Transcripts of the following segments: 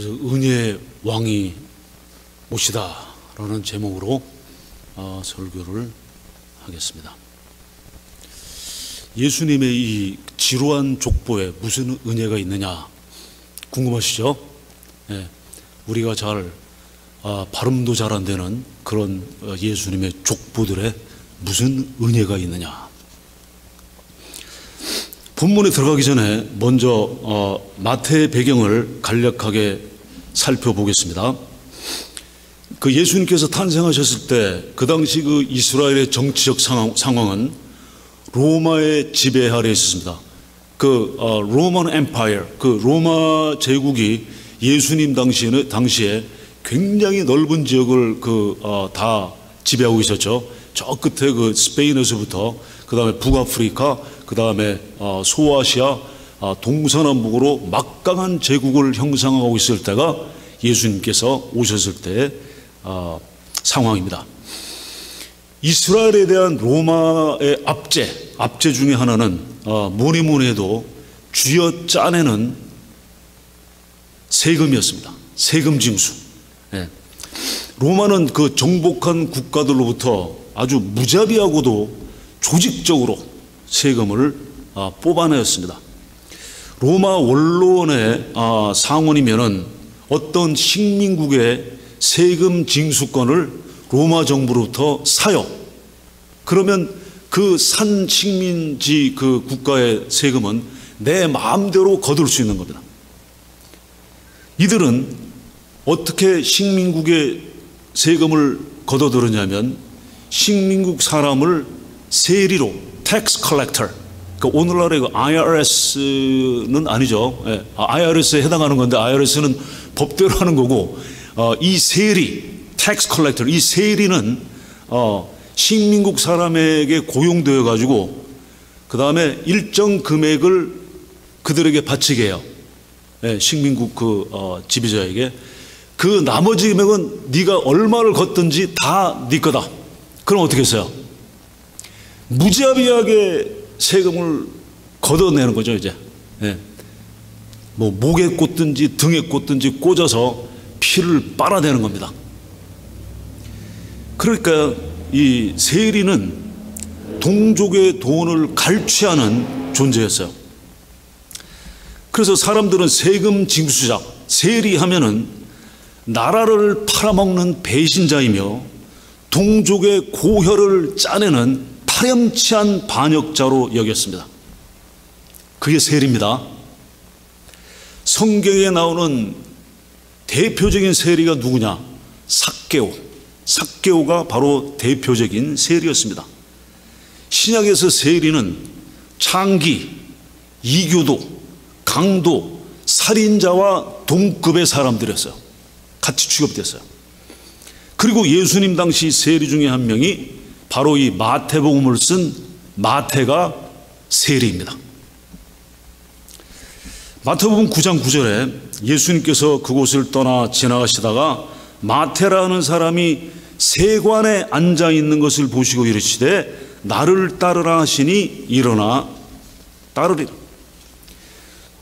그래서 은혜의 왕이 오시다라는 제목으로 설교를 하겠습니다. 예수님의 이 지루한 족보에 무슨 은혜가 있느냐 궁금하시죠? 네, 우리가 발음도 잘 안 되는 그런 예수님의 족보들에 무슨 은혜가 있느냐. 본문에 들어가기 전에 먼저 마태의 배경을 간략하게 살펴보겠습니다. 그 예수님께서 탄생하셨을 때 그 당시 그 이스라엘의 정치적 상황은 로마의 지배 아래에 있었습니다. 그 로만 엠파이어, 그 로마 제국이 예수님 당시에 굉장히 넓은 지역을 다 지배하고 있었죠. 저 끝에 그 스페인에서부터 그 다음에 북아프리카, 그 다음에 소아시아, 동서남북으로 막강한 제국을 형성하고 있을 때가 예수님께서 오셨을 때의 상황입니다. 이스라엘에 대한 로마의 압제 중에 하나는 뭐니 해도 쥐어짜내는 세금이었습니다. 세금 징수. 예. 로마는 그 정복한 국가들로부터 아주 무자비하고도 조직적으로 세금을 뽑아내었습니다. 로마 원로원의 상원이면은 어떤 식민국의 세금 징수권을 로마 정부로부터 사요. 그러면 그 산 식민지 그 국가의 세금은 내 마음대로 거둘 수 있는 겁니다. 이들은 어떻게 식민국의 세금을 거둬들었냐면 식민국 사람을 세리로 tax collector, 그러니까 오늘날의 그 IRS는 아니죠. 예, IRS에 해당하는 건데 IRS는 법대로 하는 거고 이 세리 tax collector, 이 세리는 식민국 사람에게 고용되어 가지고 그 다음에 일정 금액을 그들에게 바치게 해요. 예, 식민국 지배자에게. 그 나머지 금액은 네가 얼마를 걷든지 다 네 거다. 그럼 어떻게 했어요? 무자비하게 세금을 걷어내는 거죠, 이제. 예. 뭐 목에 꽂든지 등에 꽂든지 꽂아서 피를 빨아대는 겁니다. 그러니까 이 세리는 동족의 돈을 갈취하는 존재였어요. 그래서 사람들은 세금 징수자, 세리하면은 나라를 팔아먹는 배신자이며 동족의 고혈을 짜내는 파렴치한 반역자로 여겼습니다. 그게 세리입니다. 성경에 나오는 대표적인 세리가 누구냐? 삭개오가 바로 대표적인 세리였습니다. 신약에서 세리는 창기, 이교도, 강도, 살인자와 동급의 사람들이었어요. 같이 취급됐어요. 그리고 예수님 당시 세리 중에 한 명이 바로 이 마태복음을 쓴 마태가 세리입니다. 마태복음 9장 9절에 예수님께서 그곳을 떠나 지나가시다가 마태라는 사람이 세관에 앉아 있는 것을 보시고 이르시되 나를 따르라 하시니 일어나 따르리라.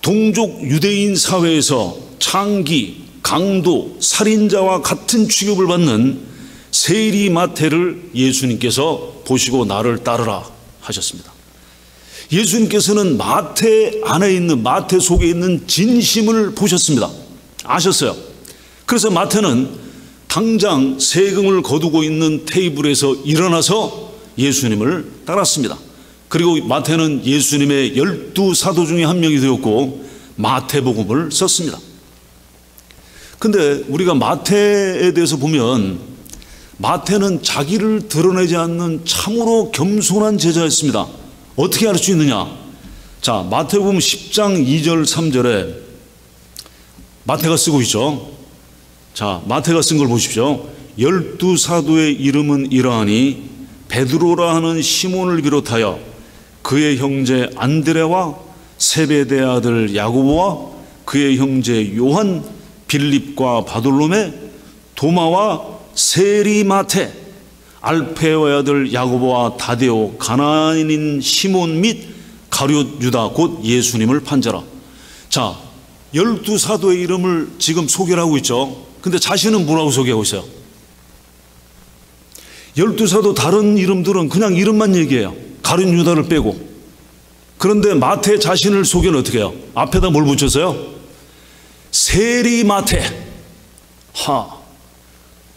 동족 유대인 사회에서 창기, 강도, 살인자와 같은 취급을 받는 세리 마태를 예수님께서 보시고 나를 따르라 하셨습니다. 예수님께서는 마태 안에 있는, 마태 속에 있는 진심을 보셨습니다. 아셨어요. 그래서 마태는 당장 세금을 거두고 있는 테이블에서 일어나서 예수님을 따랐습니다. 그리고 마태는 예수님의 12 사도 중에 한 명이 되었고 마태복음을 썼습니다. 근데 우리가 마태에 대해서 보면 마태는 자기를 드러내지 않는 참으로 겸손한 제자였습니다. 어떻게 알 수 있느냐? 자, 마태복음 10장 2절 3절에 마태가 쓰고 있죠. 자, 마태가 쓴 걸 보십시오. 12 사도의 이름은 이러하니 베드로라 하는 시몬을 비롯하여 그의 형제 안드레와 세베대의 아들 야고보와 그의 형제 요한, 빌립과 바돌로메, 도마와 세리 마태, 알페오의 아들 야고보와 다데오, 가나안인 시몬 및 가룟 유다 곧 예수님을 판자라. 자, 12 사도의 이름을 지금 소개를 하고 있죠. 근데 자신은 뭐라고 소개하고 있어요? 12 사도 다른 이름들은 그냥 이름만 얘기해요. 가룟 유다를 빼고. 그런데 마태 자신을 소개는 어떻게 해요? 앞에다 뭘 붙였어요? 세리 마태.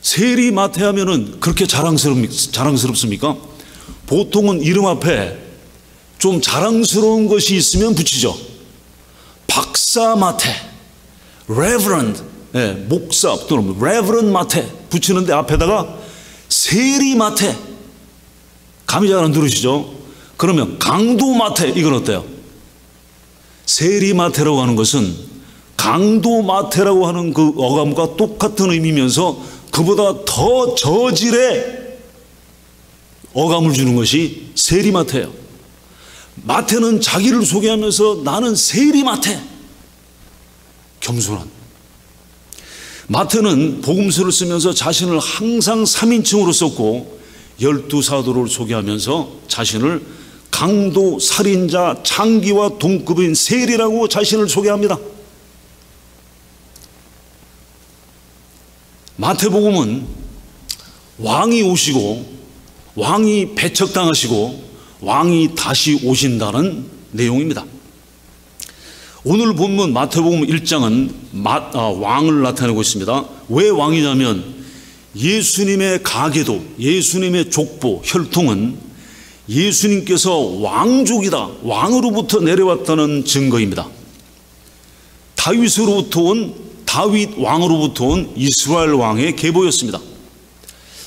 세리 마태 하면은 그렇게 자랑스럽습니까? 보통은 이름 앞에 좀 자랑스러운 것이 있으면 붙이죠. 박사 마태, Reverend, 목사 또는 Reverend 마태 붙이는데 앞에다가 세리 마태. 감이 잘 안 들으시죠? 그러면 강도 마태, 이건 어때요? 세리 마태라고 하는 것은 강도 마태라고 하는 그 어감과 똑같은 의미면서 그보다 더 저질의 어감을 주는 것이 세리 마태예요. 마태는 자기를 소개하면서 나는 세리 마태. 겸손한. 마태는 복음서를 쓰면서 자신을 항상 3인칭으로 썼고 12 사도를 소개하면서 자신을 강도, 살인자, 창기와 동급인 세리라고 자신을 소개합니다. 마태복음은 왕이 오시고 왕이 배척당하시고 왕이 다시 오신다는 내용입니다. 오늘 본문 마태복음 1장은 왕을 나타내고 있습니다. 왜 왕이냐면 예수님의 가계도, 예수님의 족보, 혈통은 예수님께서 왕족이다, 왕으로부터 내려왔다는 증거입니다. 다윗 왕으로부터 온 이스라엘 왕의 계보였습니다.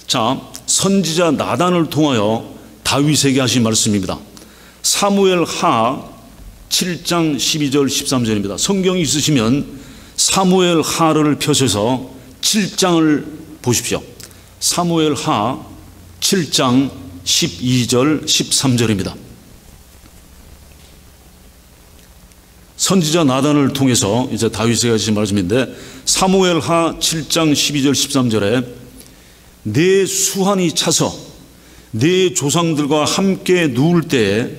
자, 선지자 나단을 통하여 다윗에게 하신 말씀입니다. 사무엘 하 7장 12절 13절입니다. 성경이 있으시면 사무엘 하를 펴셔서 7장을 보십시오. 사무엘 하 7장 12절 13절입니다. 선지자 나단을 통해서 이제 다윗에게 하신 말씀인데 사무엘 하 7장 12절 13절에 내 수한이 차서 내 조상들과 함께 누울 때에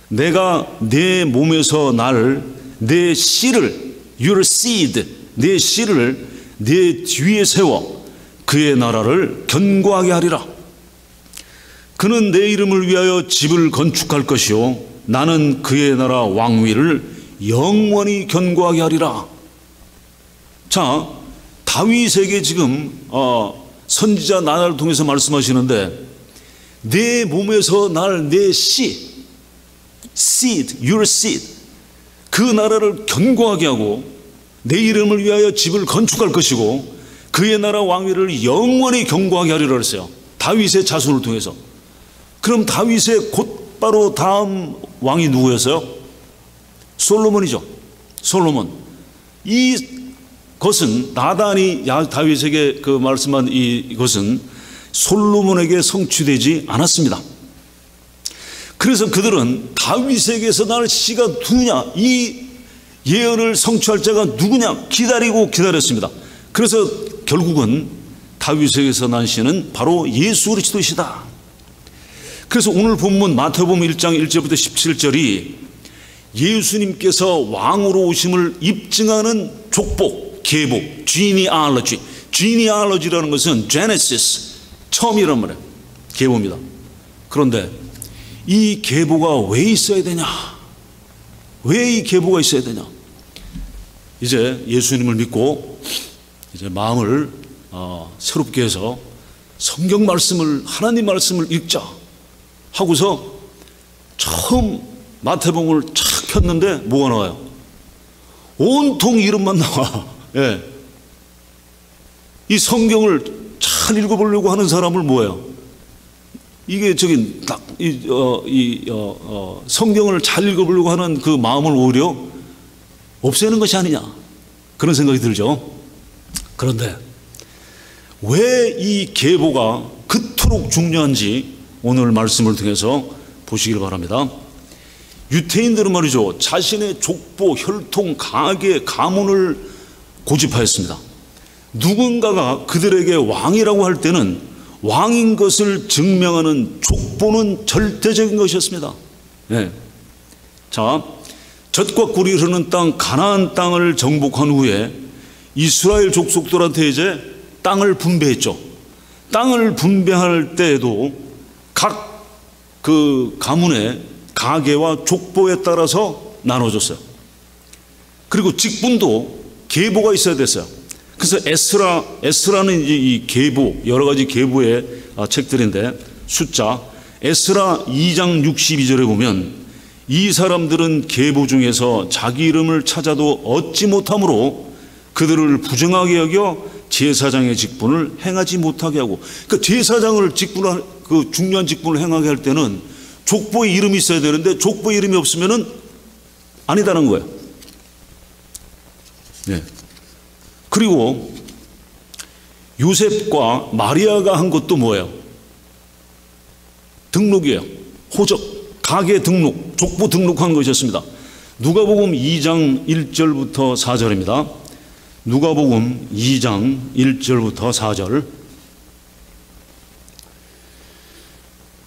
내가 내 몸에서 내 씨를 your seed 내 씨를 내 뒤에 세워 그의 나라를 견고하게 하리라. 그는 내 이름을 위하여 집을 건축할 것이요 나는 그의 나라 왕위를 영원히 견고하게 하리라. 자, 다윗에게 지금 선지자 나단을 통해서 말씀하시는데 내 몸에서 내 seed, your seed 그 나라를 견고하게 하고 내 이름을 위하여 집을 건축할 것이고 그의 나라 왕위를 영원히 견고하게 하리라 했어요. 다윗의 자손을 통해서. 그럼 다윗의 곧바로 다음 왕이 누구였어요? 솔로몬이죠. 솔로몬. 이것은 나단이 다윗에게 그 말씀한 이것은 솔로몬에게 성취되지 않았습니다. 그래서 그들은 다윗에게서 날 씨가 누구냐, 이 예언을 성취할 자가 누구냐 기다렸습니다. 그래서 결국은 다윗에게서 난 씨는 바로 예수 그리스도이시다. 그래서 오늘 본문 마태복음 1장 1절부터 17절이 예수님께서 왕으로 오심을 입증하는 족보, 계보, genealogy라는 것은 Genesis, 처음이란 말이에요. 계보입니다. 그런데 이 계보가 왜 있어야 되냐? 왜 이 계보가 있어야 되냐? 이제 예수님을 믿고 이제 마음을 새롭게 해서 성경 말씀을, 하나님 말씀을 읽자 하고서 처음 마태복음을 착 폈는데 뭐가 나와요? 온통 이름만 나와. 예. 이 성경을 잘 읽어보려고 하는 사람을 뭐예요? 이게 성경을 잘 읽어보려고 하는 그 마음을 오히려 없애는 것이 아니냐, 그런 생각이 들죠. 그런데 왜 이 계보가 그토록 중요한지 오늘 말씀을 통해서 보시길 바랍니다. 유태인들은 말이죠, 자신의 족보, 혈통, 가계, 가문을 고집하였습니다. 누군가가 그들에게 왕이라고 할 때는 왕인 것을 증명하는 족보는 절대적인 것이었습니다. 네. 자, 젖과 꿀이 흐르는 땅 가나안 땅을 정복한 후에 이스라엘 족속들한테 이제 땅을 분배했죠. 땅을 분배할 때에도 각 그 가문의 가계와 족보에 따라서 나눠줬어요. 그리고 직분도 계보가 있어야 됐어요. 그래서 에스라는 이제 이 계보, 여러 가지 계보의 책들인데 숫자, 에스라 2장 62절에 보면 이 사람들은 계보 중에서 자기 이름을 찾아도 얻지 못함으로 그들을 부정하게 여겨 제사장의 직분을 행하지 못하게 하고, 그러니까 제사장을 그 중요한 직분을 행하게 할 때는 족보에 이름이 있어야 되는데 족보에 이름이 없으면은 아니다는 거예요. 네. 그리고 요셉과 마리아가 한 것도 뭐예요? 등록이에요. 호적, 가계 등록, 족보 등록한 것이었습니다. 누가복음 2장 1절부터 4절입니다. 누가복음 2장 1절부터 4절.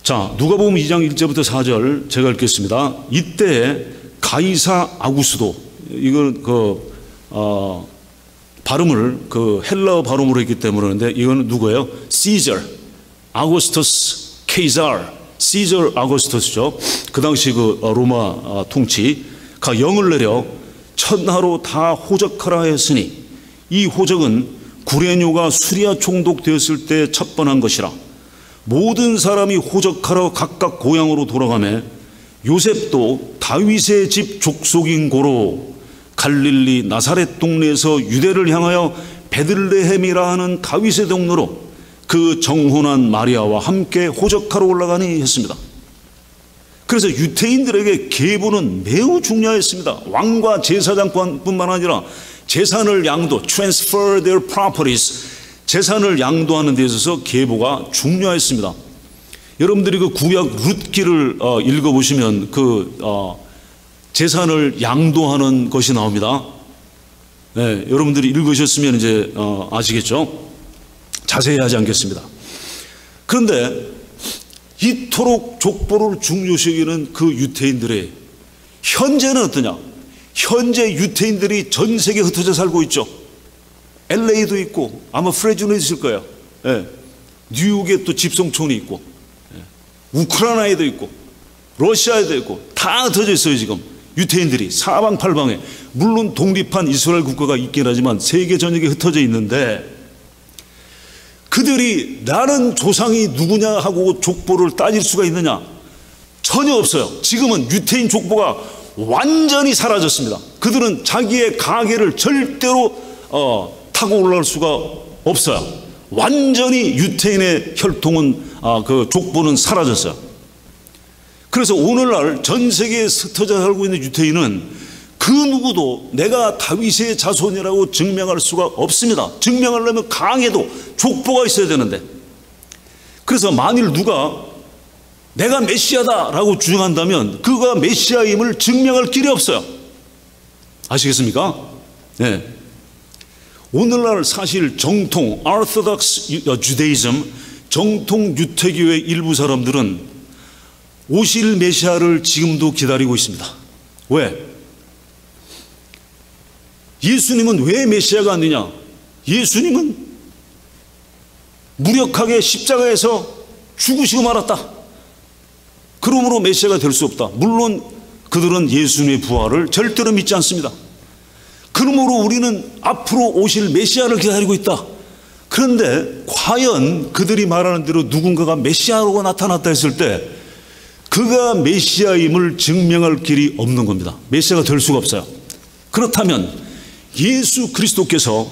자, 누가복음 2장 1절부터 4절 제가 읽겠습니다. 이때 가이사 아구스도, 이건 발음을 헬라어 발음으로 했기 때문에 그런데 이거는 누구예요? 시저, 아구스투스 케이사르, 시저 아구스투스죠. 그 당시 로마 통치가 영을 내려 천하로 다 호적하라 했으니 이 호적은 구레뇨가 수리아 총독되었을 때 첩번한 것이라. 모든 사람이 호적하러 각각 고향으로 돌아가매 요셉도 다윗의 집 족속인 고로 갈릴리 나사렛 동네에서 유대를 향하여 베들레헴이라 하는 다윗의 동네로 그 정혼한 마리아와 함께 호적하러 올라가니 했습니다. 그래서 유대인들에게 계보는 매우 중요했습니다. 왕과 제사장뿐만 아니라 재산을 양도, transfer their properties, 재산을 양도하는 데 있어서 계보가 중요했습니다. 여러분들이 그 구약 룻기를 읽어보시면 재산을 양도하는 것이 나옵니다. 네, 여러분들이 읽으셨으면 이제 아시겠죠? 자세히 하지 않겠습니다. 그런데 이토록 족보를 중요시 여기는 그 유대인들의 현재는 어떠냐? 현재 유대인들이 전 세계에 흩어져 살고 있죠. LA도 있고 아마 프레즈노에 있을 거예요. 네. 뉴욕에 또 집성촌이 있고, 우크라이나에도 있고 러시아에도 있고 다 흩어져 있어요. 지금 유대인들이 사방팔방에, 물론 독립한 이스라엘 국가가 있긴 하지만 세계 전역에 흩어져 있는데, 그들이 나는 조상이 누구냐 하고 족보를 따질 수가 있느냐? 전혀 없어요. 지금은 유대인 족보가 완전히 사라졌습니다. 그들은 자기의 가계를 절대로 타고 올라갈 수가 없어요. 완전히 유대인의 혈통은, 그 족보는 사라졌어요. 그래서 오늘날 전 세계에 흩어져 살고 있는 유대인은 그 누구도 내가 다윗의 자손이라고 증명할 수가 없습니다. 증명하려면 강해도 족보가 있어야 되는데, 그래서 만일 누가 내가 메시아다라고 주장한다면 그가 메시아임을 증명할 길이 없어요. 아시겠습니까? 네. 오늘날 사실 정통 Orthodox Judaism, 정통 유태교의 일부 사람들은 오실 메시아를 지금도 기다리고 있습니다. 왜? 예수님은 왜 메시아가 아니냐? 예수님은 무력하게 십자가에서 죽으시고 말았다. 그러므로 메시아가 될 수 없다. 물론 그들은 예수님의 부활을 절대로 믿지 않습니다. 그러므로 우리는 앞으로 오실 메시아를 기다리고 있다. 그런데 과연 그들이 말하는 대로 누군가가 메시아로 나타났다 했을 때 그가 메시아임을 증명할 길이 없는 겁니다. 메시아가 될 수가 없어요. 그렇다면 예수 그리스도께서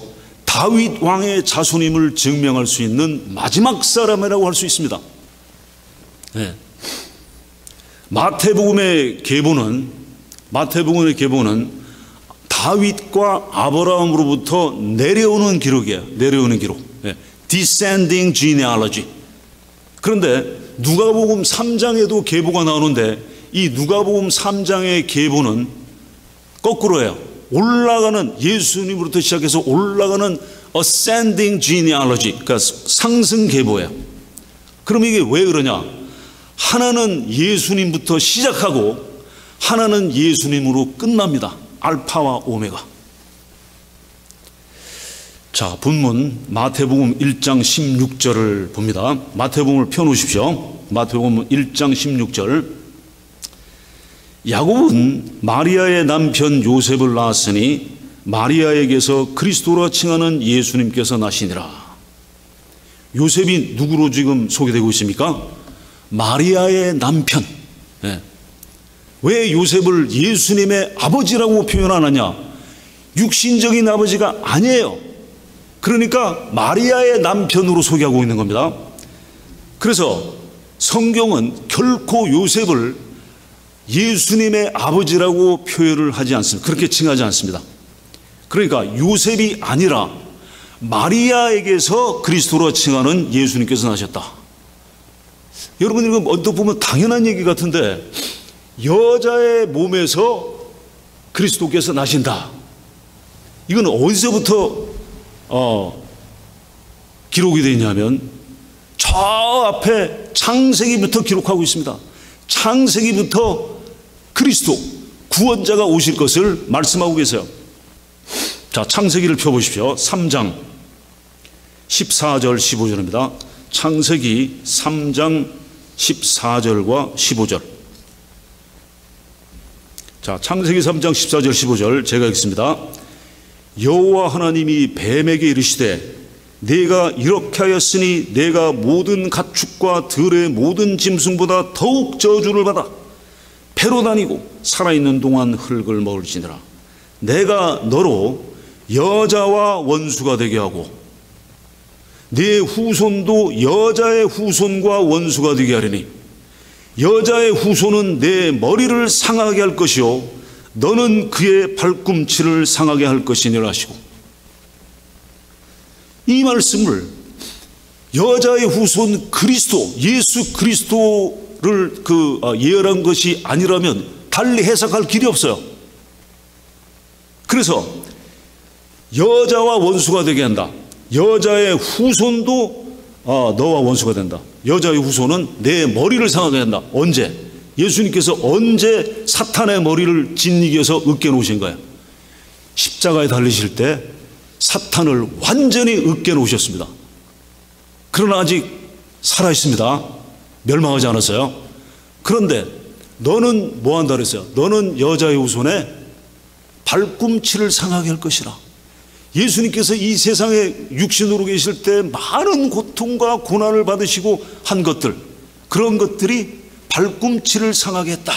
다윗 왕의 자손임을 증명할 수 있는 마지막 사람이라고 할 수 있습니다. 네. 마태복음의 계보는 다윗과 아브라함으로부터 내려오는 기록이에요. 내려오는 기록. 네. Descending genealogy. 그런데 누가복음 3장에도 계보가 나오는데 이 누가복음 3장의 계보는 거꾸로예요. 올라가는, 예수님으로부터 시작해서 올라가는 ascending genealogy, 그러니까 상승 계보예요. 그럼 이게 왜 그러냐? 하나는 예수님부터 시작하고 하나는 예수님으로 끝납니다. 알파와 오메가. 자, 본문 마태복음 1장 16절을 봅니다. 마태복음을 펴놓으십시오. 마태복음 1장 16절. 야곱은 마리아의 남편 요셉을 낳았으니 마리아에게서 그리스도라 칭하는 예수님께서 나시니라. 요셉이 누구로 지금 소개되고 있습니까? 마리아의 남편. 네. 왜 요셉을 예수님의 아버지라고 표현 안 하냐? 육신적인 아버지가 아니에요. 그러니까 마리아의 남편으로 소개하고 있는 겁니다. 그래서 성경은 결코 요셉을 예수님의 아버지라고 표현을 하지 않습니다. 그렇게 칭하지 않습니다. 그러니까 요셉이 아니라 마리아에게서 그리스도로 칭하는 예수님께서 나셨다. 여러분, 이거 언뜻 보면 당연한 얘기 같은데, 여자의 몸에서 그리스도께서 나신다. 이건 어디서부터 기록이 되어 있냐면 저 앞에 창세기부터 기록하고 있습니다. 창세기부터 그리스도 구원자가 오실 것을 말씀하고 계세요. 자, 창세기를 펴보십시오. 3장 14절 15절입니다. 창세기 3장 14절과 15절. 자, 창세기 3장 14절 15절 제가 읽습니다. 여호와 하나님이 뱀에게 이르시되 내가 이렇게 하였으니 내가 모든 가축과 들의 모든 짐승보다 더욱 저주를 받아 배로 다니고 살아있는 동안 흙을 먹을지니라. 내가 너로 여자와 원수가 되게 하고 네 후손도 여자의 후손과 원수가 되게 하리니 여자의 후손은 내 머리를 상하게 할 것이요 너는 그의 발꿈치를 상하게 할 것이니라 하시고, 이 말씀을 여자의 후손 그리스도, 예수 그리스도를 예언한 것이 아니라면 달리 해석할 길이 없어요. 그래서 여자와 원수가 되게 한다. 여자의 후손도 너와 원수가 된다. 여자의 후손은 내 머리를 상하게 한다. 언제? 예수님께서 언제 사탄의 머리를 짓이기 위해서 으깨놓으신 거예요? 십자가에 달리실 때 사탄을 완전히 으깨놓으셨습니다. 그러나 아직 살아있습니다. 멸망하지 않았어요. 그런데 너는 뭐 한다 그랬어요? 너는 여자의 후손에 발꿈치를 상하게 할 것이라. 예수님께서 이 세상에 육신으로 계실 때 많은 고통과 고난을 받으시고 한 것들, 그런 것들이 발꿈치를 상하게 했다.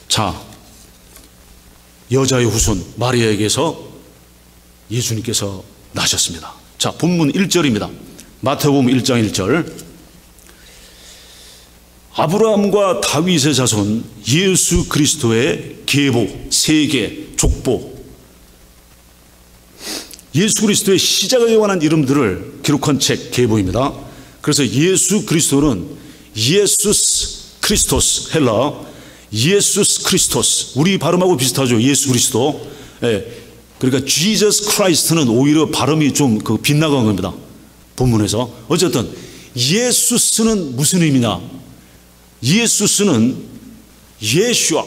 자, 여자의 후손 마리아에게서 예수님께서 나셨습니다. 자, 본문 1절입니다. 마태복음 1장 1절. 아브라함과 다윗의 자손 예수 그리스도의 계보, 세계, 족보, 예수 그리스도의 시작에 관한 이름들을 기록한 책 계보입니다. 그래서 예수 그리스도는 예수스 크리스토스, 헬라 예수스 크리스토스, 우리 발음하고 비슷하죠. 예수 그리스도. 그러니까 Jesus Christ는 오히려 발음이 좀 빗나간 겁니다. 본문에서. 어쨌든 예수스는 무슨 의미냐? 예수스는 예슈아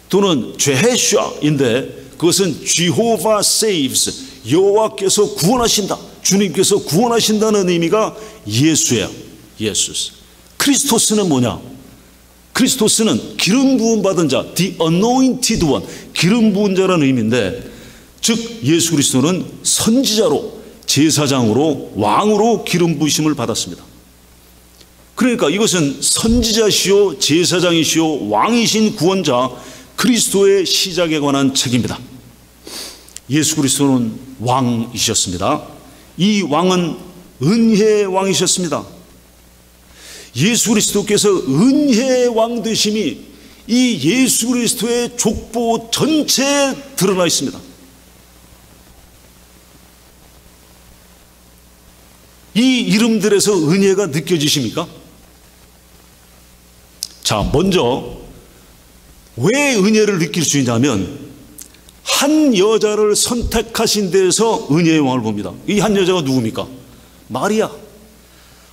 또는 제헤슈아인데 그것은 Jehovah saves, 여호와께서 구원하신다, 주님께서 구원하신다는 의미가 예수예요. 예수스. 크리스토스는 뭐냐? 크리스토스는 기름 부음 받은 자, the anointed one, 기름 부은 자라는 의미인데, 즉 예수 그리스도는 선지자로, 제사장으로, 왕으로 기름 부으심을 받았습니다. 그러니까 이것은 선지자시요 제사장이시요 왕이신 구원자 그리스도의 시작에 관한 책입니다. 예수 그리스도는 왕이셨습니다. 이 왕은 은혜의 왕이셨습니다. 예수 그리스도께서 은혜의 왕 되심이 이 예수 그리스도의 족보 전체에 드러나 있습니다. 이 이름들에서 은혜가 느껴지십니까? 자, 먼저 왜 은혜를 느낄 수 있냐면 한 여자를 선택하신 데에서 은혜의 왕을 봅니다. 이 한 여자가 누굽니까? 마리아.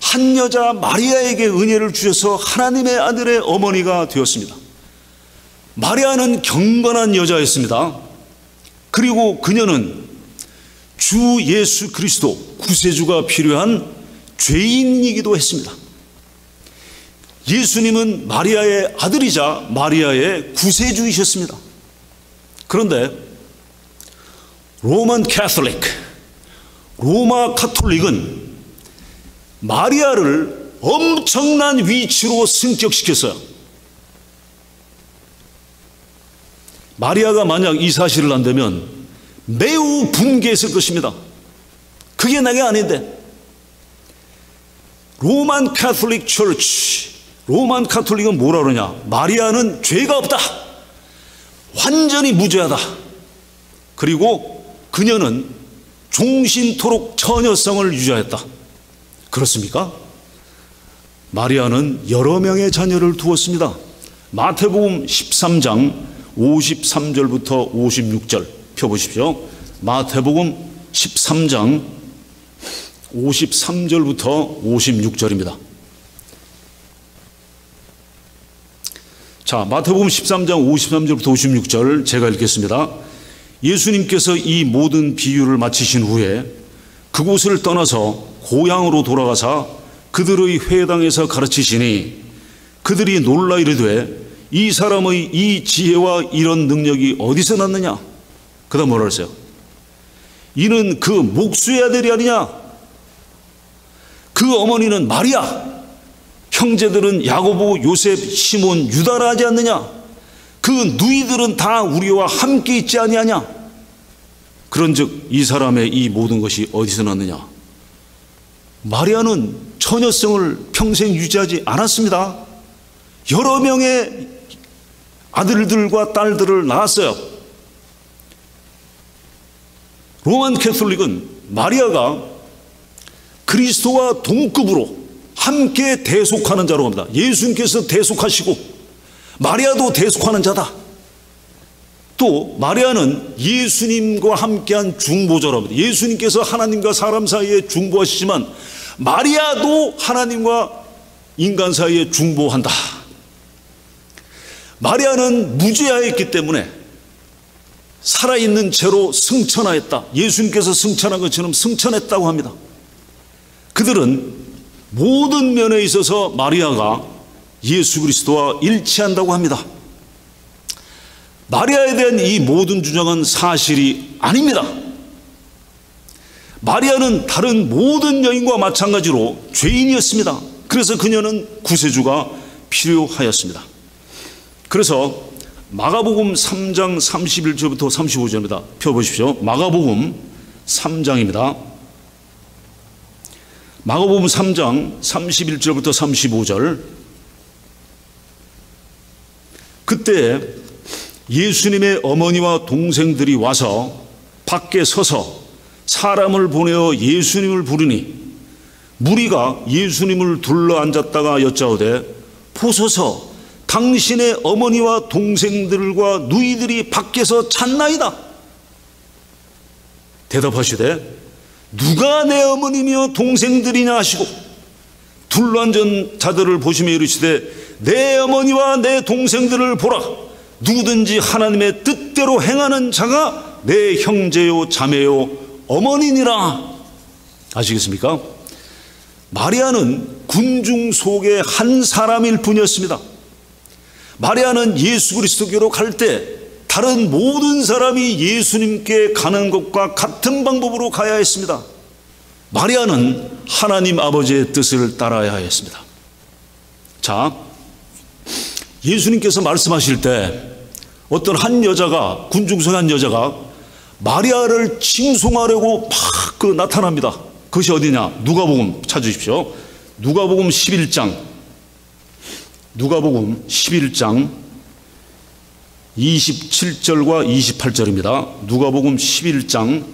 한 여자 마리아에게 은혜를 주셔서 하나님의 아들의 어머니가 되었습니다. 마리아는 경건한 여자였습니다. 그리고 그녀는 주 예수 그리스도 구세주가 필요한 죄인이기도 했습니다. 예수님은 마리아의 아들이자 마리아의 구세주이셨습니다. 그런데 로마 가톨릭은 마리아를 엄청난 위치로 승격시켰어요. 마리아가 만약 이 사실을 안다면 매우 분개했을 것입니다. 그게 내가 아닌데. 로만 카톨릭 처치, 로만 카톨릭은 뭐라 그러냐? 마리아는 죄가 없다. 완전히 무죄하다. 그리고 그녀는 종신토록 처녀성을 유지하였다. 그렇습니까? 마리아는 여러 명의 자녀를 두었습니다. 마태복음 13장 53절부터 56절 펴보십시오. 마태복음 13장 53절부터 56절입니다. 자, 마태복음 13장 53절부터 56절 제가 읽겠습니다. 예수님께서 이 모든 비유를 마치신 후에 그곳을 떠나서 고향으로 돌아가사 그들의 회당에서 가르치시니 그들이 놀라 이르되 이 사람의 이 지혜와 이런 능력이 어디서 났느냐? 그 다음 뭐라 그랬어요? 이는 그 목수의 아들이 아니냐? 그 어머니는 마리아, 형제들은 야고보, 요셉, 시몬, 유다라 하지 않느냐? 그 누이들은 다 우리와 함께 있지 아니하냐? 그런즉 이 사람의 이 모든 것이 어디서 났느냐? 마리아는 처녀성을 평생 유지하지 않았습니다. 여러 명의 아들들과 딸들을 낳았어요. 로만 캐톨릭은 마리아가 그리스도와 동급으로 함께 대속하는 자로 합니다. 예수님께서 대속하시고 마리아도 대속하는 자다. 또 마리아는 예수님과 함께한 중보자랍니다. 예수님께서 하나님과 사람 사이에 중보하시지만 마리아도 하나님과 인간 사이에 중보한다. 마리아는 무죄하였기 때문에 살아있는 채로 승천하였다. 예수님께서 승천한 것처럼 승천했다고 합니다. 그들은 모든 면에 있어서 마리아가 예수 그리스도와 일치한다고 합니다. 마리아에 대한 이 모든 주장은 사실이 아닙니다. 마리아는 다른 모든 여인과 마찬가지로 죄인이었습니다. 그래서 그녀는 구세주가 필요하였습니다. 그래서 마가복음 3장 31절부터 35절입니다. 펴보십시오. 마가복음 3장입니다. 마가복음 3장 31절부터 35절. 그때 예수님의 어머니와 동생들이 와서 밖에 서서 사람을 보내어 예수님을 부르니 무리가 예수님을 둘러 앉았다가 여짜오되 보소서 당신의 어머니와 동생들과 누이들이 밖에서 찾나이다. 대답하시되 누가 내 어머니며 동생들이냐 하시고 둘러앉은 자들을 보시며 이르시되 내 어머니와 내 동생들을 보라. 누구든지 하나님의 뜻대로 행하는 자가 내 형제요 자매요 어머니니라. 아시겠습니까? 마리아는 군중 속의 한 사람일 뿐이었습니다. 마리아는 예수 그리스도께로 갈 때 다른 모든 사람이 예수님께 가는 것과 같은 방법으로 가야 했습니다. 마리아는 하나님 아버지의 뜻을 따라야 했습니다. 자, 예수님께서 말씀하실 때 어떤 한 여자가, 군중 속의 한 여자가 마리아를 칭송하려고 막 나타납니다. 그것이 어디냐? 누가복음 찾으십시오. 누가복음 11장 27절과 28절입니다. 누가복음 11장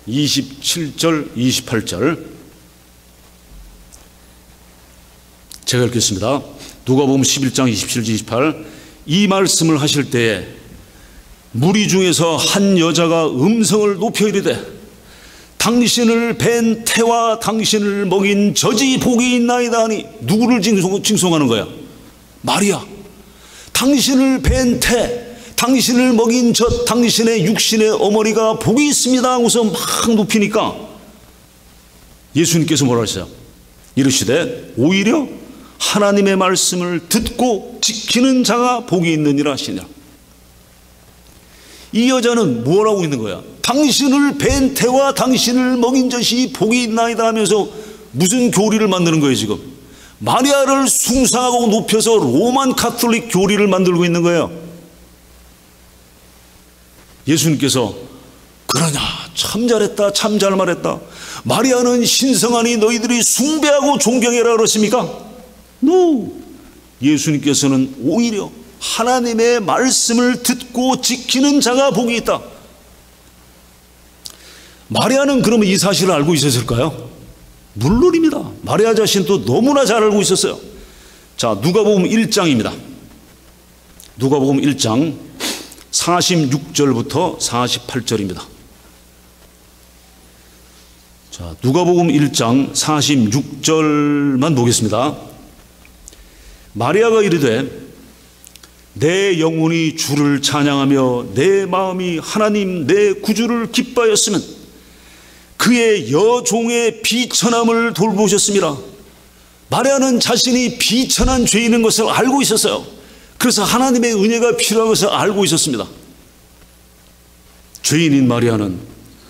27절 28절 제가 읽겠습니다. 누가복음 11장 27절 28. 이 말씀을 하실 때에 무리 중에서 한 여자가 음성을 높여 이르되 당신을 뵌 태와 당신을 먹인 젖이 복이 있나이다 하니 누구를 징송하는 거야? 마리아. 당신을 뵌 태, 당신을 먹인 젖, 당신의 육신의 어머니가 복이 있습니다 하고서 막 높이니까 예수님께서 뭐라 하셨어요? 이르시되 오히려 하나님의 말씀을 듣고 지키는 자가 복이 있느니라 하시니라. 이 여자는 뭘 하고 있는 거야? 당신을 뵌 태와 당신을 먹인 젖이 복이 있나이다 하면서 무슨 교리를 만드는 거예요 지금? 마리아를 숭상하고 높여서 로만 카톨릭 교리를 만들고 있는 거예요. 예수님께서 그러냐 참 잘했다 참 잘 말했다, 마리아는 신성하니 너희들이 숭배하고 존경해라 그러십니까? No. 예수님께서는 오히려 하나님의 말씀을 듣고 지키는 자가 복이 있다. 마리아는 그러면 이 사실을 알고 있었을까요? 물론입니다. 마리아 자신도 너무나 잘 알고 있었어요. 자, 누가복음 1장입니다. 누가복음 1장 46절부터 48절입니다. 자, 누가복음 1장 46절만 보겠습니다. 마리아가 이르되 내 영혼이 주를 찬양하며 내 마음이 하나님 내 구주를 기뻐하였으면 그의 여종의 비천함을 돌보셨습니다. 마리아는 자신이 비천한 죄인인 것을 알고 있었어요. 그래서 하나님의 은혜가 필요한 것을 알고 있었습니다. 죄인인 마리아는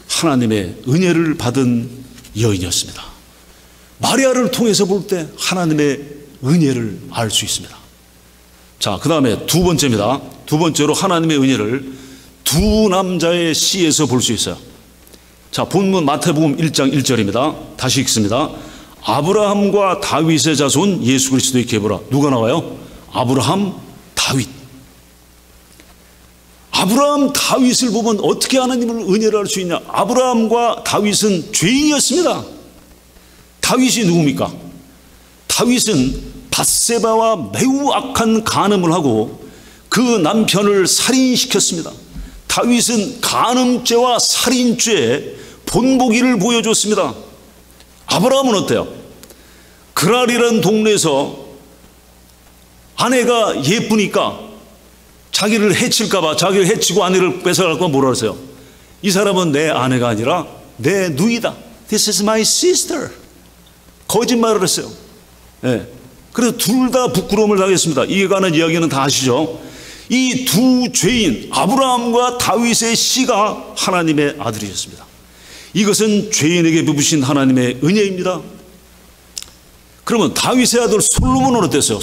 하나님의 은혜를 받은 여인이었습니다. 마리아를 통해서 볼 때 하나님의 은혜를 알 수 있습니다. 자, 그 다음에 두 번째입니다. 두 번째로 하나님의 은혜를 두 남자의 시에서 볼 수 있어요. 자, 본문 마태복음 1장 1절입니다. 다시 읽습니다. 아브라함과 다윗의 자손 예수 그리스도의 계보라. 누가 나와요? 아브라함, 다윗. 아브라함, 다윗을 보면 어떻게 하나님을 은혜를 알 수 있냐? 아브라함과 다윗은 죄인이었습니다. 다윗이 누굽니까? 다윗은 밧세바와 매우 악한 간음을 하고 그 남편을 살인시켰습니다. 다윗은 간음죄와 살인죄에 본보기를 보여줬습니다. 아브라함은 어때요? 그랄이라는 동네에서 아내가 예쁘니까 자기를 해칠까봐, 자기를 해치고 아내를 뺏어갈까 뭐라 그러세요? 이 사람은 내 아내가 아니라 내 누이다. This is my sister. 거짓말을 했어요. 네. 그래서 둘 다 부끄러움을 당했습니다. 이에 관한 이야기는 다 아시죠? 이 두 죄인 아브라함과 다윗의 씨가 하나님의 아들이셨습니다. 이것은 죄인에게 베푸신 하나님의 은혜입니다. 그러면 다윗의 아들 솔로몬은 어땠어요?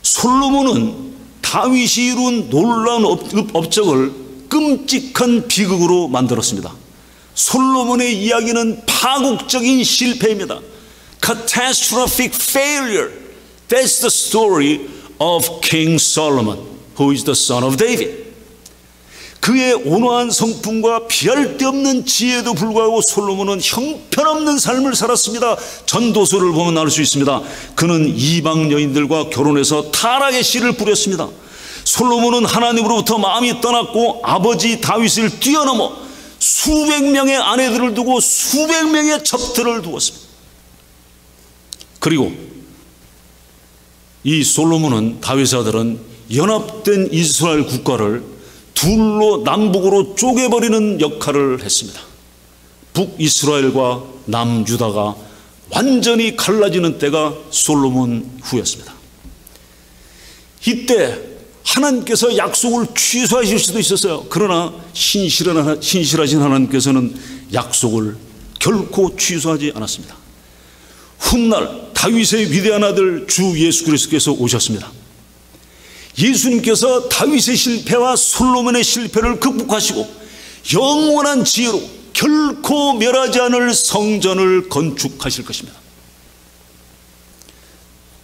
솔로몬은 다윗이 이룬 놀라운 업적을 끔찍한 비극으로 만들었습니다. 솔로몬의 이야기는 파국적인 실패입니다. Catastrophic failure. That's the story of King Solomon, who is the son of David. 그의 온화한 성품과 비할 데 없는 지혜에도 불구하고 솔로몬은 형편없는 삶을 살았습니다. 전도서를 보면 알 수 있습니다. 그는 이방 여인들과 결혼해서 타락의 씨를 뿌렸습니다. 솔로몬은 하나님으로부터 마음이 떠났고 아버지 다윗을 뛰어넘어 수백 명의 아내들을 두고 수백 명의 첩들을 두었습니다. 그리고 이 솔로몬은, 다윗의 아들은 연합된 이스라엘 국가를 둘로 남북으로 쪼개버리는 역할을 했습니다. 북이스라엘과 남유다가 완전히 갈라지는 때가 솔로몬 후였습니다. 이때 하나님께서 약속을 취소하실 수도 있었어요. 그러나 신실하신 하나님께서는 약속을 결코 취소하지 않았습니다. 훗날 다윗의 위대한 아들 주 예수 그리스도께서 오셨습니다. 예수님께서 다윗의 실패와 솔로몬의 실패를 극복하시고 영원한 지혜로 결코 멸하지 않을 성전을 건축하실 것입니다.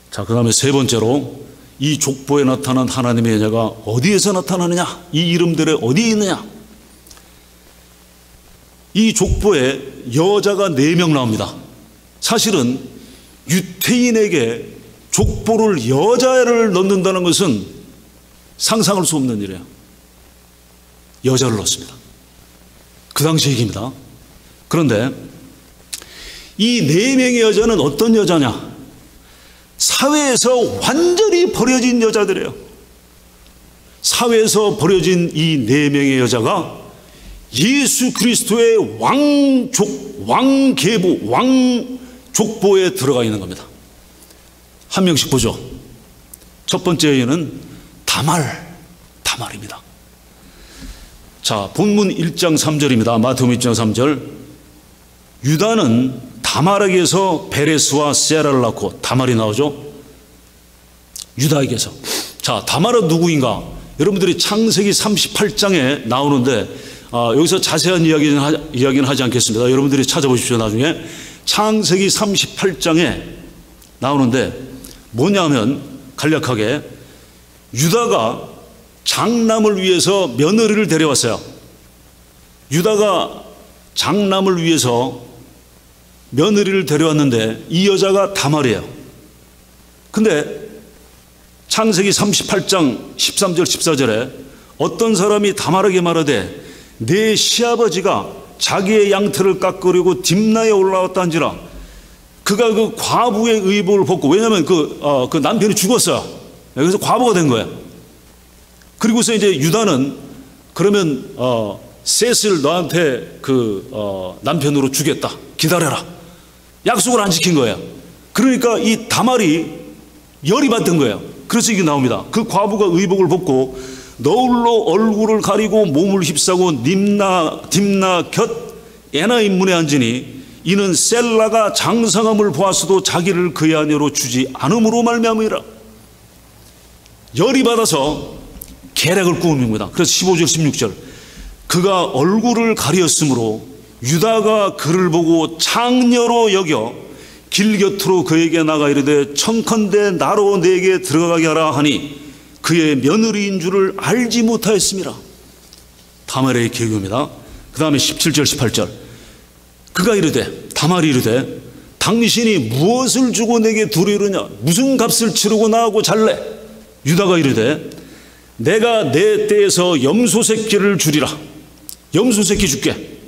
자, 그 다음에 세 번째로 이 족보에 나타난 하나님의 은혜가 어디에서 나타나느냐? 이 이름들에 어디에 있느냐? 이 족보에 여자가 4명 나옵니다. 사실은 유태인에게 족보를 여자를 넣는다는 것은 상상할 수 없는 일이에요. 여자를 넣습니다. 그 당시 얘기입니다. 그런데 이 네 명의 여자는 어떤 여자냐? 사회에서 완전히 버려진 여자들이에요. 사회에서 버려진 이 네 명의 여자가 예수 그리스도의 왕계보, 왕족보에 들어가 있는 겁니다. 한 명씩 보죠. 첫 번째 여인은 다말입니다. 자, 본문 1장 3절입니다. 마태복음 1장 3절. 유다는 다말에게서 베레스와 세라를 낳고, 다말이 나오죠. 유다에게서. 자, 다말은 누구인가? 여러분들이 창세기 38장에 나오는데 여기서 자세한 이야기는 하지 않겠습니다. 여러분들이 찾아보십시오. 나중에 창세기 38장에 나오는데 뭐냐면 간략하게 유다가 장남을 위해서 며느리를 데려왔어요. 유다가 장남을 위해서 며느리를 데려왔는데 이 여자가 다말이에요. 근데 창세기 38장 13절 14절에 어떤 사람이 다말에게 말하되 내 시아버지가 자기의 양털을 깎으려고 딥나에 올라왔다 한지라. 그가 그 과부의 의복을 벗고, 왜냐하면 그 남편이 죽었어요. 그래서 과부가 된 거예요. 그리고서 이제 유다는 그러면 셋을 너한테 남편으로 주겠다, 기다려라, 약속을 안 지킨 거예요. 그러니까 이 다말이 열이 받던 거예요. 그래서 이게 나옵니다. 그 과부가 의복을 벗고 너울로 얼굴을 가리고 몸을 휩싸고 딥나 곁 에나임 문에 앉으니 이는 셀라가 장성함을 보았어도 자기를 그의 아내로 주지 않음으로 말미암으리라. 열이 받아서 계략을 꾸뭅니다. 그래서 15절 16절 그가 얼굴을 가리었으므로 유다가 그를 보고 창녀로 여겨 길 곁으로 그에게 나가 이르되 청컨대 나로 내게 들어가게 하라 하니 그의 며느리인 줄을 알지 못하였습니다. 다말의 계교입니다. 그 다음에 17절 18절 그가 이르되, 다말이 이르되 당신이 무엇을 주고 내게 두려우느냐? 무슨 값을 치르고 나하고 잘래? 유다가 이르되 내가 내 떼에서 염소 새끼를 주리라. 염소 새끼 줄게.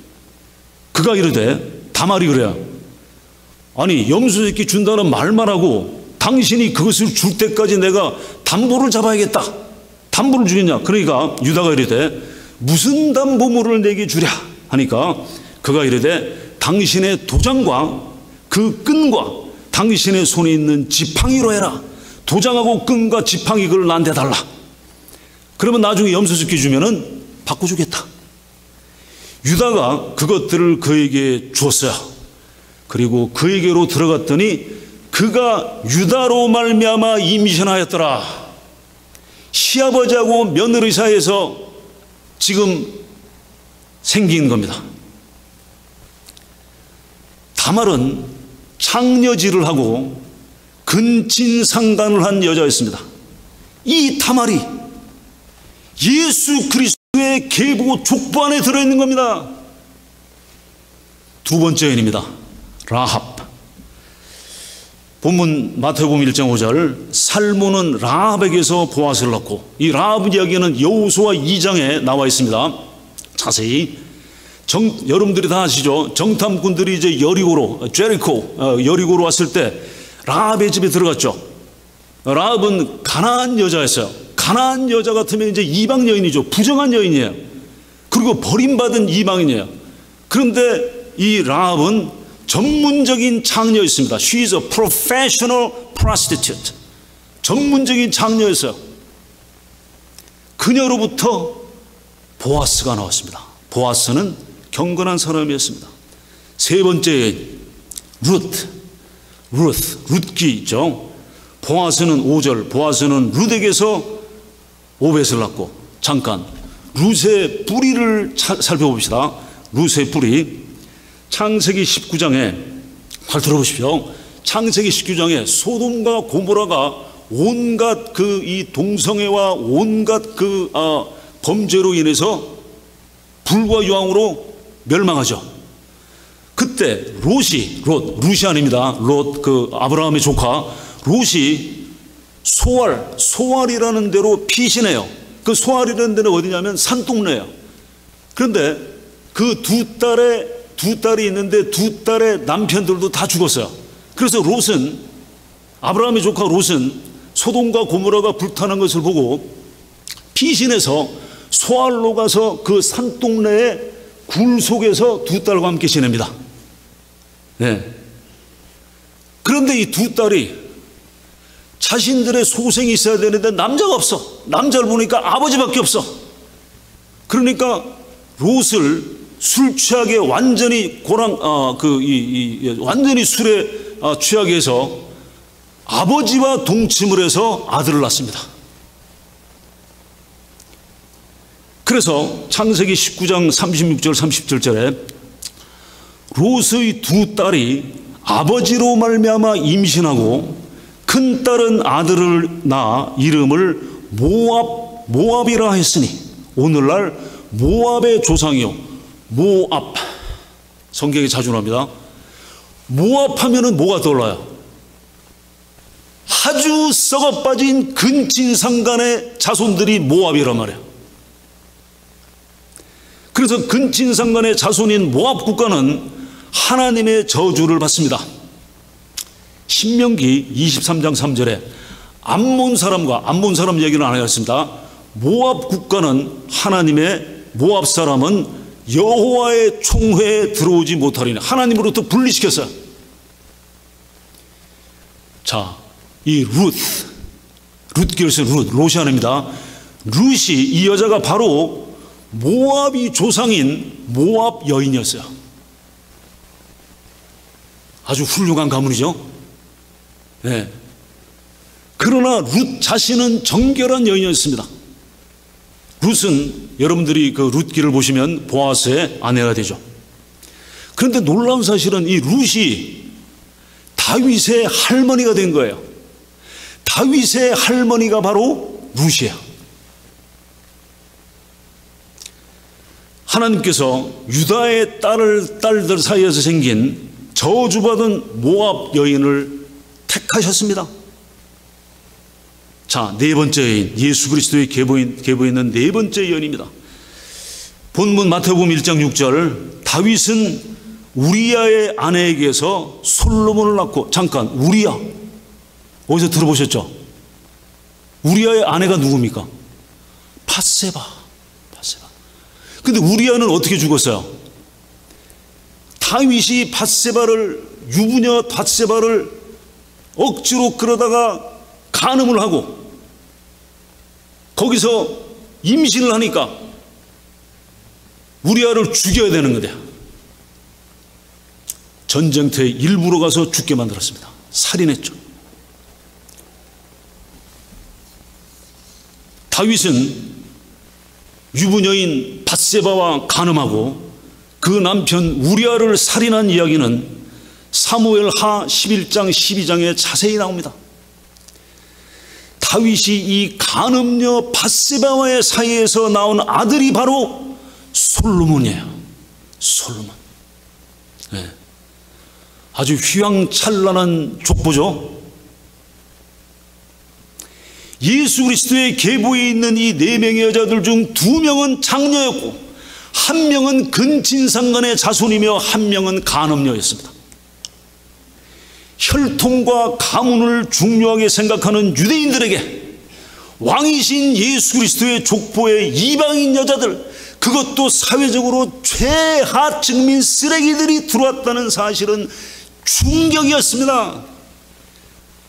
그가 이르되, 다말이 그래요. 아니, 염소 새끼 준다는 말만 하고 당신이 그것을 줄 때까지 내가 담보를 잡아야겠다. 담보를 주겠냐? 그러니까 유다가 이르되 무슨 담보물을 내게 주랴 하니까 그가 이르되 당신의 도장과 그 끈과 당신의 손에 있는 지팡이로 해라. 도장하고 끈과 지팡이 그걸 나한테 달라. 그러면 나중에 염소새끼 주면은 바꿔주겠다. 유다가 그것들을 그에게 주었어요. 그리고 그에게로 들어갔더니 그가 유다로 말미암아 임신하였더라. 시아버지하고 며느리 사이에서 지금 생긴 겁니다. 다말은 창녀질을 하고 근친상간을 한 여자였습니다. 이 다말이 예수 그리스도의 계보 족보 안에 들어있는 겁니다. 두 번째 여인입니다. 라합. 본문 마태복음 1장 5절 살몬은 라합에게서 보아스를 낳고, 이 라합 이야기는 여호수아 2장에 나와 있습니다. 자세히 여러분들이 다 아시죠? 정탐꾼들이 이제 여리고로 왔을 때 라합의 집에 들어갔죠. 라합은 가나안 여자였어요. 가나안 여자 같으면 이제 이방 여인이죠. 부정한 여인이에요. 그리고 버림받은 이방인이에요. 그런데 이 라합은 전문적인 창녀였습니다. She is a professional prostitute. 전문적인 창녀였어요. 그녀로부터 보아스가 나왔습니다. 보아스는 경건한 사람이었습니다. 세 번째 여인 룻기 있죠. 보아스는 5절 보아스는 룻에게서 오벳을 낳고, 잠깐 룻의 뿌리를 살펴봅시다. 룻의 뿌리. 창세기 19장에 잘 들어보십시오. 창세기 19장에 소돔과 고모라가 온갖 이 동성애와 온갖 범죄로 인해서 불과 유황으로 멸망하죠. 그때 롯이 아닙니다. 아브라함의 조카 롯이 소알이라는 데로 피신해요. 그 소알이라는 데는 어디냐면 산동네예요. 그런데 그 두 딸의 두 딸이 있는데 두 딸의 남편들도 다 죽었어요. 그래서 롯은, 아브라함의 조카 롯은 소돔과 고모라가 불타는 것을 보고 피신해서 소알로 가서 그 산동네의 굴 속에서 두 딸과 함께 지냅니다. 네. 그런데 이 두 딸이 자신들의 소생이 있어야 되는데 남자가 없어. 남자를 보니까 아버지밖에 없어. 그러니까 롯을 술 취하게 완전히 완전히 술에 취하게 해서 아버지와 동침을 해서 아들을 낳습니다. 그래서 창세기 19장 36절 37절에 롯의 두 딸이 아버지로 말미암아 임신하고 큰 딸은 아들을 낳아 이름을 모압이라 했으니 오늘날 모압의 조상이요. 모압. 성경에 자주 나옵니다. 모압 하면은 뭐가 떠올라요? 아주 썩어빠진 근친상간의 자손들이 모압이란 말이에요. 그래서 근친상간의 자손인 모압 국가는 하나님의 저주를 받습니다. 신명기 23장 3절에 암몬 사람 얘기는 안 하겠습니다. 모압 국가는 하나님의, 모압 사람은 여호와의 총회에 들어오지 못하리니 하나님으로부터 분리시켰어요. 자, 이 룻길스 롯이 아닙니다. 룻이, 이 여자가 바로 모압이 조상인 모압 여인이었어요. 아주 훌륭한 가문이죠. 네. 그러나 룻 자신은 정결한 여인이었습니다. 룻은 여러분들이 그 룻기를 보시면 보아스의 아내가 되죠. 그런데 놀라운 사실은 이 룻이 다윗의 할머니가 된 거예요. 다윗의 할머니가 바로 룻이에요. 하나님께서 유다의 딸들 사이에서 생긴 저주받은 모압 여인을 택하셨습니다. 자, 네 번째 여인, 예수 그리스도의 계보있는 네 번째 여인입니다. 본문 마태복음 1장 6절, 다윗은 우리야의 아내에게서 솔로몬을 낳고, 잠깐, 우리야 어디서 들어보셨죠? 우리야의 아내가 누굽니까? 밧세바. 근데 우리야는 어떻게 죽었어요? 다윗이 유부녀 밧세바를 억지로 끌어다가 간음을 하고 거기서 임신을 하니까 우리야를 죽여야 되는 거예요. 전쟁터에 일부러 가서 죽게 만들었습니다. 살인했죠. 다윗은 유부녀인 밧세바와 간음하고 그 남편 우리아를 살인한 이야기는 사무엘하 11장 12장에 자세히 나옵니다. 다윗이 이 간음녀 밧세바와의 사이에서 나온 아들이 바로 솔로몬이에요. 솔로몬. 네. 아주 휘황찬란한 족보죠. 예수 그리스도의 계보에 있는 이 네 명의 여자들 중 두 명은 장녀였고 한 명은 근친상간의 자손이며 한 명은 간음녀였습니다. 혈통과 가문을 중요하게 생각하는 유대인들에게 왕이신 예수 그리스도의 족보의 이방인 여자들, 그것도 사회적으로 최하층민 쓰레기들이 들어왔다는 사실은 충격이었습니다.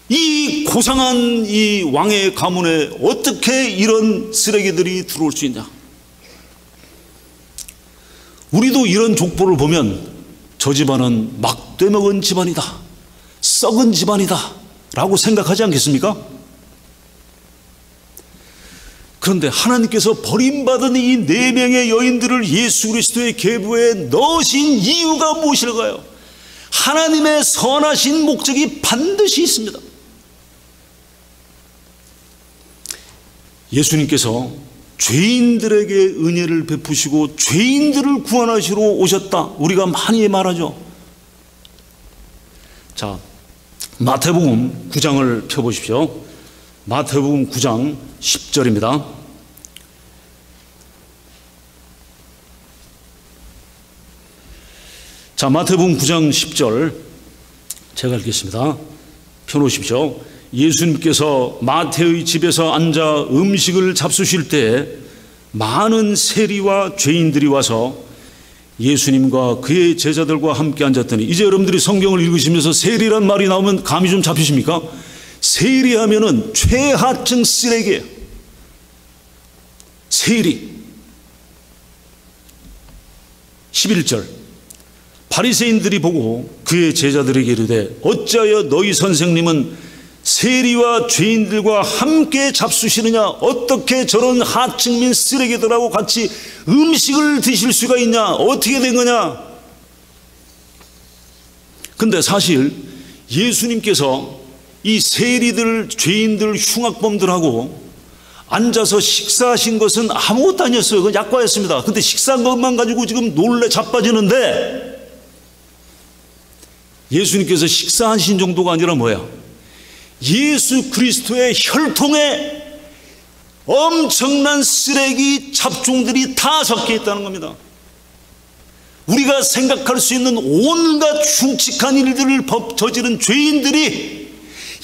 이 고상한 이 왕의 가문에 어떻게 이런 쓰레기들이 들어올 수 있냐. 우리도 이런 족보를 보면 저 집안은 막되먹은 집안이다, 썩은 집안이다 라고 생각하지 않겠습니까? 그런데 하나님께서 버림받은 이 네 명의 여인들을 예수 그리스도의 계보에 넣으신 이유가 무엇일까요? 하나님의 선하신 목적이 반드시 있습니다. 예수님께서 죄인들에게 은혜를 베푸시고 죄인들을 구원하시러 오셨다, 우리가 많이 말하죠. 자, 마태복음 9장을 펴보십시오. 마태복음 9장 10절입니다. 자, 마태복음 9장 10절 제가 읽겠습니다. 펴놓으십시오. 예수님께서 마태의 집에서 앉아 음식을 잡수실 때 많은 세리와 죄인들이 와서 예수님과 그의 제자들과 함께 앉았더니, 이제 여러분들이 성경을 읽으시면서 세리란 말이 나오면 감이 좀 잡히십니까? 세리하면은 최하층 쓰레기예요. 세리. 11절 바리새인들이 보고 그의 제자들에게 이르되 어찌하여 너희 선생님은 세리와 죄인들과 함께 잡수시느냐? 어떻게 저런 하층민 쓰레기들하고 같이 음식을 드실 수가 있냐? 어떻게 된 거냐? 근데 사실 예수님께서 이 세리들, 죄인들, 흉악범들하고 앉아서 식사하신 것은 아무것도 아니었어요. 그건 약과였습니다. 근데 식사한 것만 가지고 지금 놀래 자빠지는데, 예수님께서 식사하신 정도가 아니라 뭐야? 예수 그리스도의 혈통에 엄청난 쓰레기 잡종들이 다 섞여 있다는 겁니다. 우리가 생각할 수 있는 온갖 흉측한 일들을 저지른 죄인들이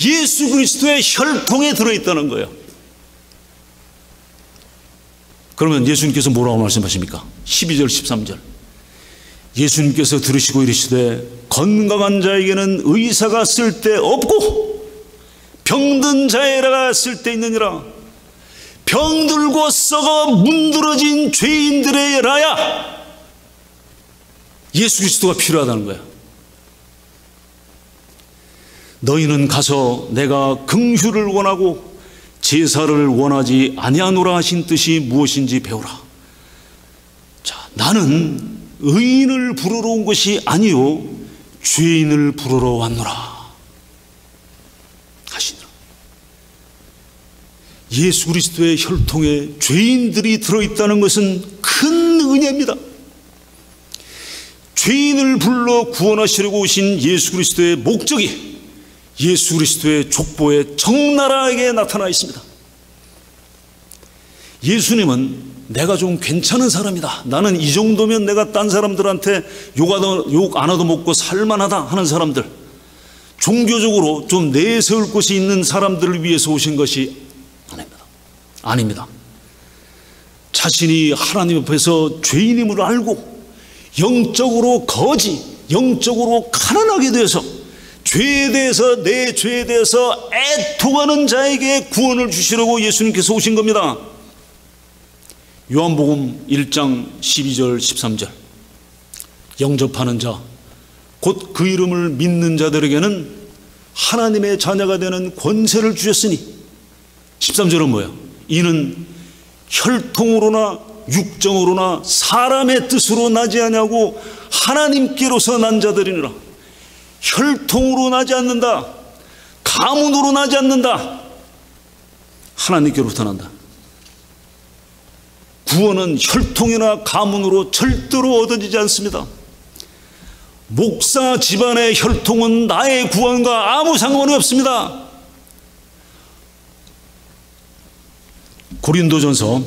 예수 그리스도의 혈통에 들어있다는 거예요. 그러면 예수님께서 뭐라고 말씀하십니까? 12절 13절 예수님께서 들으시고 이르시되 건강한 자에게는 의사가 쓸데없고 병든 자에게가 쓸데있느니라. 병들고 썩어 문드러진 죄인들에게라야 예수 그리스도가 필요하다는 거야. 너희는 가서 내가 긍휼을 원하고 제사를 원하지 아니하노라 하신 뜻이 무엇인지 배우라. 자, 나는 의인을 부르러 온 것이 아니요 죄인을 부르러 왔노라 하시니라. 예수 그리스도의 혈통에 죄인들이 들어있다는 것은 큰 은혜입니다. 죄인을 불러 구원하시려고 오신 예수 그리스도의 목적이 예수 그리스도의 족보에 적나라하게 나타나 있습니다. 예수님은 내가 좀 괜찮은 사람이다, 나는 이 정도면 내가 딴 사람들한테 욕 안 얻어먹고 살만하다 하는 사람들, 종교적으로 좀 내세울 곳이 있는 사람들을 위해서 오신 것이 아닙니다. 자신이 하나님 앞에서 죄인임을 알고 영적으로 거지, 영적으로 가난하게 돼서 죄에 대해서, 내 죄에 대해서 애통하는 자에게 구원을 주시려고 예수님께서 오신 겁니다. 요한복음 1장 12절 13절 영접하는 자 곧 그 이름을 믿는 자들에게는 하나님의 자녀가 되는 권세를 주셨으니, 13절은 뭐예요? 이는 혈통으로나 육정으로나 사람의 뜻으로 나지 아니하고 하나님께로서 난 자들이니라. 혈통으로 나지 않는다, 가문으로 나지 않는다, 하나님께로부터 난다. 구원은 혈통이나 가문으로 절대로 얻어지지 않습니다. 목사 집안의 혈통은 나의 구원과 아무 상관이 없습니다. 고린도전서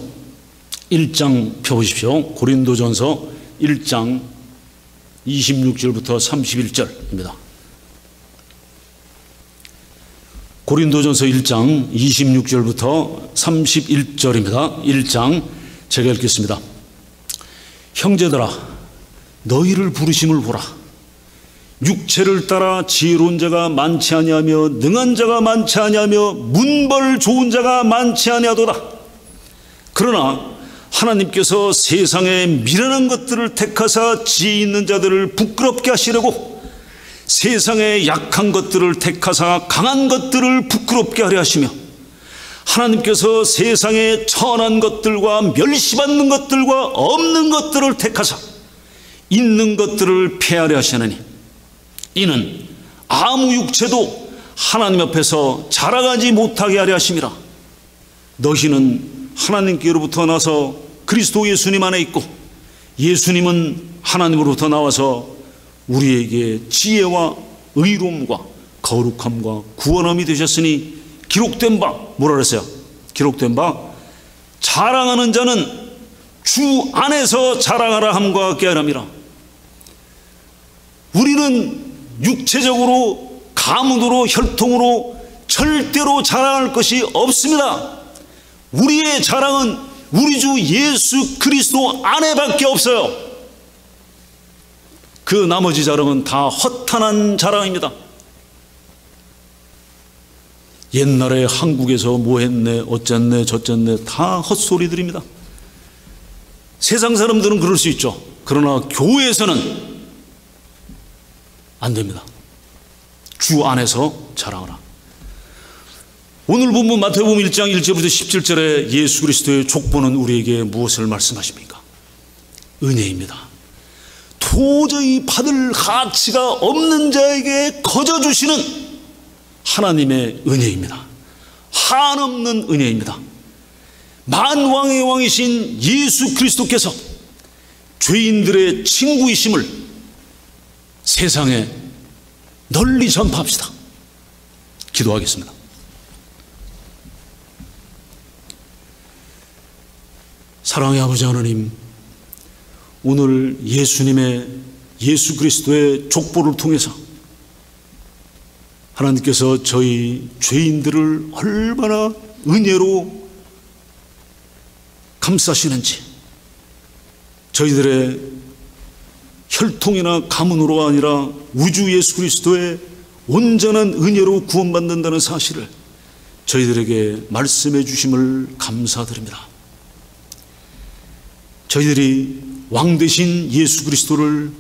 1장 펴보십시오. 고린도전서 1장 26절부터 31절입니다. 고린도전서 1장 26절부터 31절입니다. 1장 제가 읽겠습니다. 형제들아, 너희를 부르심을 보라. 육체를 따라 지혜로운 자가 많지 아니하며 능한 자가 많지 아니하며 문벌 좋은 자가 많지 아니하도다. 그러나 하나님께서 세상에 미련한 것들을 택하사 지혜 있는 자들을 부끄럽게 하시려고 세상에 약한 것들을 택하사 강한 것들을 부끄럽게 하려 하시며, 하나님께서 세상에 천한 것들과 멸시받는 것들과 없는 것들을 택하사 있는 것들을 폐하려 하시느니, 이는 아무 육체도 하나님 앞에서 자랑하지 못하게 하려 하심이라. 너희는 하나님께로부터 나서 그리스도 예수님 안에 있고 예수님은 하나님으로부터 나와서 우리에게 지혜와 의로움과 거룩함과 구원함이 되셨으니 기록된 바, 뭐라 그랬어요? 기록된 바 자랑하는 자는 주 안에서 자랑하라 함과 같게 하람이라. 우리는 육체적으로, 가문으로, 혈통으로 절대로 자랑할 것이 없습니다. 우리의 자랑은 우리 주 예수 그리스도 안에밖에 없어요. 그 나머지 자랑은 다 허탄한 자랑입니다. 옛날에 한국에서 뭐 했네, 어쨌네, 저쨌네 다 헛소리들입니다. 세상 사람들은 그럴 수 있죠. 그러나 교회에서는 안 됩니다. 주 안에서 자랑하라. 오늘 본문 마태복음 1장 1절부터 17절에 예수 그리스도의 족보는 우리에게 무엇을 말씀하십니까? 은혜입니다. 도저히 받을 가치가 없는 자에게 거저 주시는 하나님의 은혜입니다. 한없는 은혜입니다. 만왕의 왕이신 예수 그리스도께서 죄인들의 친구이심을 세상에 널리 전파합시다. 기도하겠습니다. 사랑의 아버지 하나님, 오늘 예수 그리스도의 족보를 통해서 하나님께서 저희 죄인들을 얼마나 은혜로 감싸시는지, 저희들의 혈통이나 가문으로가 아니라 우주 예수 그리스도의 온전한 은혜로 구원받는다는 사실을 저희들에게 말씀해 주심을 감사드립니다. 저희들이 왕 되신 예수 그리스도를,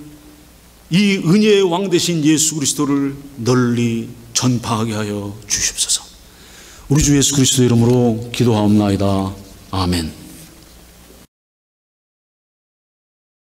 이 은혜의 왕 되신 예수 그리스도를 널리 전파하게 하여 주시옵소서. 우리 주 예수 그리스도 이름으로 기도하옵나이다. 아멘.